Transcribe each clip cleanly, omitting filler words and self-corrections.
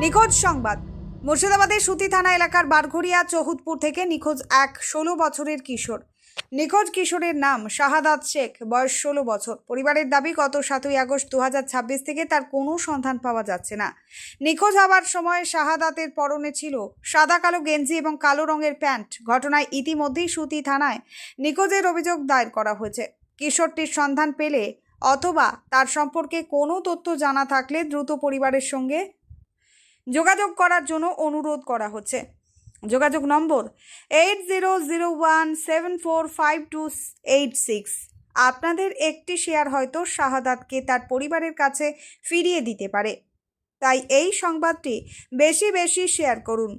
নিখোঁজ সংবাদ। মুর্শিদাবাদের সুতি থানা এলাকার বারঘড়িয়া চৌহুদপুর থেকে নিখোঁজ এক 16 বছরের কিশোর। নিখোঁজ কিশোরের নাম শাহাদাত শেখ, বয়স 16 বছর। পরিবারের দাবি, গত 7ই আগস্ট 2026 থেকে তার কোনো সন্ধান পাওয়া যাচ্ছে না। নিখোঁজ হওয়ার সময় শাহাদাতের পরনে ছিল সাদা কালো গেঞ্জি এবং কালো রঙের প্যান্ট। ঘটনায় ইতিমধ্যেই সুতি থানায় নিখোঁজের অভিযোগ দায়ের করা হয়েছে। কিশোরটির সন্ধান পেলে অথবা তার সম্পর্কে কোনো তথ্য জানা থাকলে দ্রুত পরিবারের সঙ্গে যোগাযোগ করার জন্য অনুরোধ করা হচ্ছে। যোগাযোগ নম্বর 8001745286। আপনাদের একটি শেয়ার হয়তো শাহাদাতকে তার পরিবারের কাছে ফিরিয়ে দিতে পারে, তাই এই সংবাদটি বেশি বেশি শেয়ার করুন।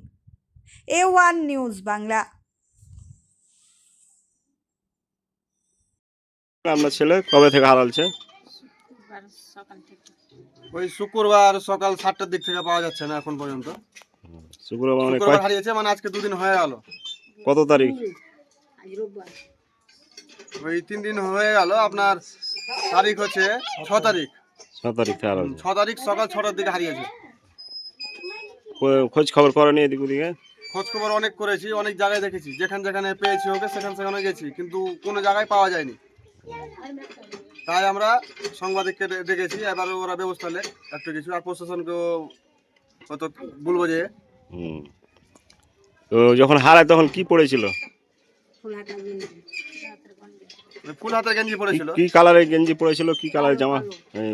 A1 news Bangla. আপনার ছেলে কবে থেকে হারালছে? সকাল থেকে ওই শুক্রবার সকাল 7টার দিক থেকে পাওয়া যাচ্ছে না এখন পর্যন্ত। শুক্রবার মানে শুক্রবার হারিয়েছে, মানে আজকে দুদিন হয়ে গেল। কত তারিখ? আজ রোববার ওই 3 দিন হয়ে গেল। আপনার তারিখ হচ্ছে 6 তারিখ। 6 তারিখ থেকে হারালছে। 6 তারিখ সকাল 6টার দিকে হারিয়েছে। খোঁজ খবর করেনি এদিক ওদিকে? খোঁজ খবর অনেক করেছি, অনেক জায়গায় দেখেছি, যেখানে পেয়েছি ওকে সেখানে গেছি, কিন্তু কোনো জায়গায় পাওয়া যায়নি। তাই আমরা সাংবাদিককে ডেকেছি, এবার ওরা ব্যবস্থা নেয় একটু কিছু, আর প্রশাসনকেও কত বলবো যে। তো যখন হারায় তখন কি পড়েছিল? ফুলহাটা গেঞ্জি ফুল হাতের গেঞ্জি পড়েছিল। কি কালারের গেঞ্জি পড়েছিল, কি কালারের জামা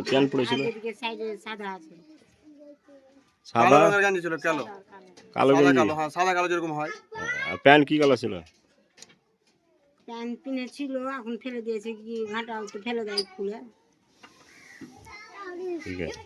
প্যান্ট পড়েছিল? এদিকে সাইডে সাদা আছে, কালো সাদা রঙের গেঞ্জি ছিল, কালো কালো সাদা গেঞ্জি। কালো, হ্যাঁ সাদা কালো যেরকম হয়। আর প্যান্ট কি কালার ছিল? প্যান্ট পিনে ছিল, এখন ফেলে দিয়েছে, কি ঘাটা তো ফেলে দেয় খুলে। ঠিক আছে।